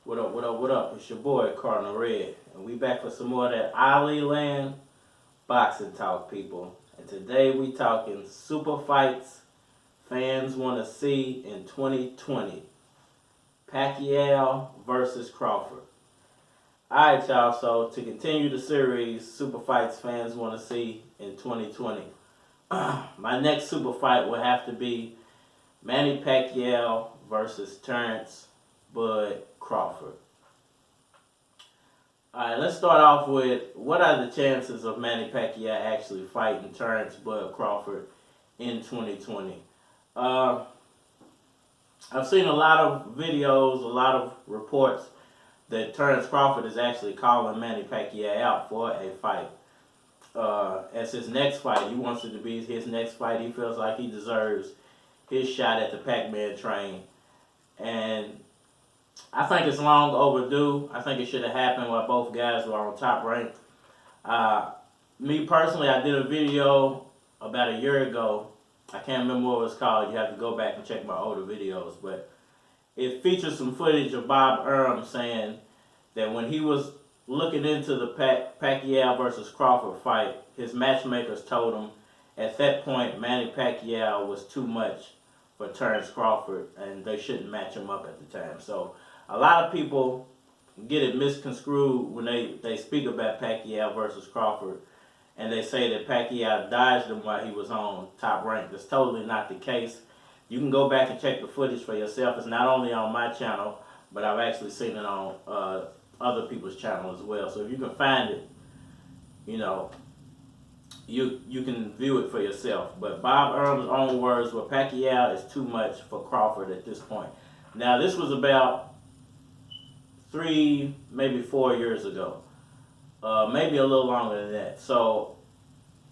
What up, what up, what up? It's your boy, Cardinal Red. And we back for some more of that Ali Land boxing talk, people. And today we talking super fights fans want to see in 2020. Pacquiao versus Crawford. Alright, y'all, so to continue the series, super fights fans want to see in 2020. My next super fight will have to be Manny Pacquiao versus Terence Bud Crawford. Alright, let's start off with what are the chances of Manny Pacquiao actually fighting Terence Bud Crawford in 2020? I've seen a lot of videos, a lot of reports that Terence Crawford is actually calling Manny Pacquiao out for a fight. As his next fight, he wants it to be his next fight. He feels like he deserves his shot at the Pac-Man train. And I think it's long overdue. I think it should have happened while both guys were on top rank. Me personally, I did a video about a year ago. I can't remember what it was called. You have to go back and check my older videos. But it features some footage of Bob Arum saying that when he was looking into the Pacquiao versus Crawford fight, his matchmakers told him at that point Manny Pacquiao was too much for Terence Crawford and they shouldn't match him up at the time. So a lot of people get it misconstrued when they speak about Pacquiao versus Crawford and they say that Pacquiao dodged him while he was on top rank. That's totally not the case. You can go back and check the footage for yourself. It's not only on my channel, but I've actually seen it on other people's channel as well. So if you can find it, you know, you can view it for yourself. But Bob Arum's own words were Pacquiao is too much for Crawford at this point. Now this was about 3, maybe 4 years ago. Maybe a little longer than that. So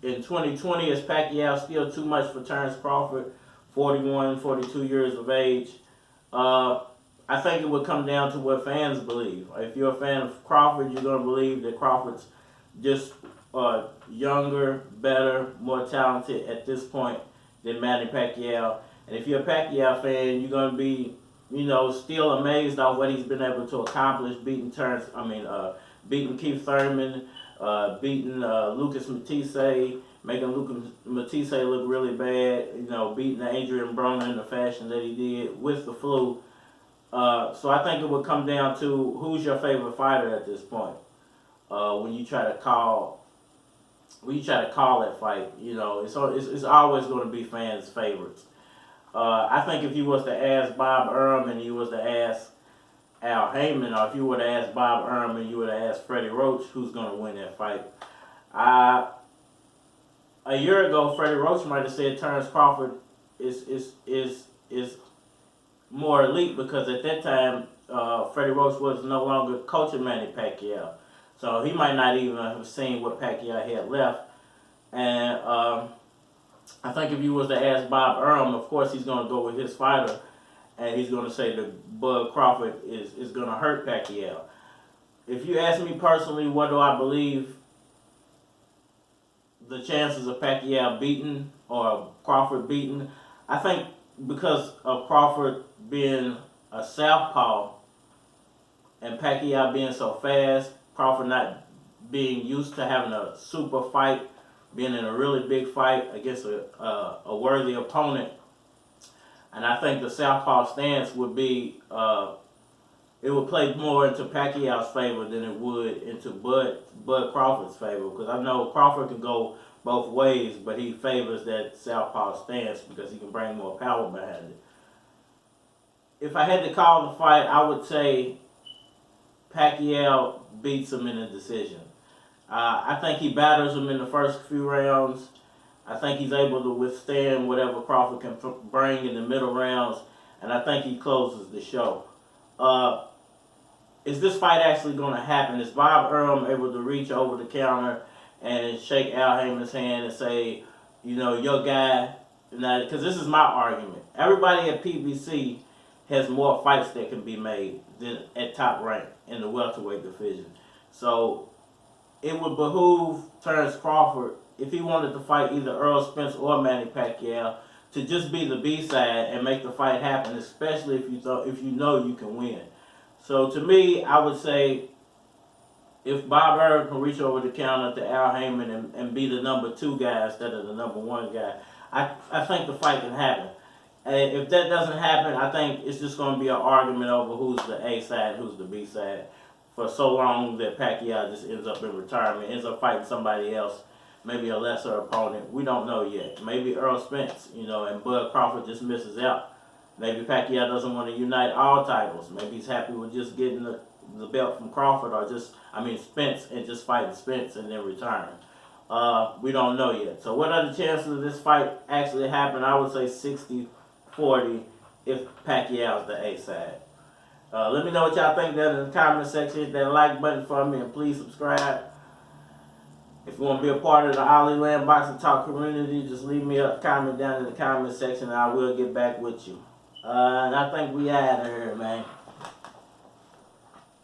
in 2020, is Pacquiao still too much for Terence Crawford? 41, 42 years of age. I think it would come down to what fans believe. If you're a fan of Crawford, you're going to believe that Crawford's just younger, better, more talented at this point than Manny Pacquiao. And if you're a Pacquiao fan, you're going to be, you know, still amazed at what he's been able to accomplish, beating Keith Thurman, beating Lucas Matisse, making Lucas Matisse look really bad, you know, beating Adrian Broner in the fashion that he did with the flu. So I think it would come down to who's your favorite fighter at this point. When you try to call that fight, you know, it's always going to be fans' favorites. I think if you was to ask Bob Arum and you was to ask Al Haymon, or if you were to ask Bob Arum and you were to ask Freddie Roach, who's going to win that fight? A year ago, Freddie Roach might have said Terence Crawford is more elite because at that time, Freddie Roach was no longer coaching Manny Pacquiao. So he might not even have seen what Pacquiao had left. And I think if you was to ask Bob Arum, of course he's going to go with his fighter. And he's going to say that Bud Crawford is going to hurt Pacquiao. If you ask me personally, what do I believe the chances of Pacquiao beating or Crawford beating? I think because of Crawford being a southpaw and Pacquiao being so fast, Crawford not being used to having a super fight, being in a really big fight against a worthy opponent. And I think the southpaw stance would be, it would play more into Pacquiao's favor than it would into Bud Crawford's favor. Because I know Crawford can go both ways, but he favors that southpaw stance because he can bring more power behind it. If I had to call the fight, I would say Pacquiao beats him in a decision. I think he batters him in the first few rounds. I think he's able to withstand whatever Crawford can bring in the middle rounds, and I think he closes the show. Is this fight actually going to happen? Is Bob Arum able to reach over the counter and shake Al Haymon's hand and say, you know, your guy? Because this is my argument. Everybody at PBC has more fights that can be made than at top rank in the welterweight division. So it would behoove Terence Crawford, if he wanted to fight either Errol, Spence, or Manny Pacquiao, to just be the B-side and make the fight happen, especially if you know you can win. So to me, I would say if Bob Arum can reach over the counter to Al Haymon and be the number 2 guy instead of the number 1 guy, I think the fight can happen. If that doesn't happen, I think it's just going to be an argument over who's the A side, who's the B side, for so long that Pacquiao just ends up in retirement, ends up fighting somebody else, maybe a lesser opponent. We don't know yet. Maybe Errol Spence, and Bud Crawford just misses out. Maybe Pacquiao doesn't want to unite all titles. Maybe he's happy with just getting the belt from Crawford Spence, and just fighting Spence and then retiring. We don't know yet. So what are the chances of this fight actually happening? I would say 60-40 if Pacquiao's the A side. Let me know what y'all think down in the comment section. Hit that like button for me and please subscribe. If you want to be a part of the Ollie Land Boxing Talk community, just leave me a comment down in the comment section and I will get back with you. And I think we out of here, man.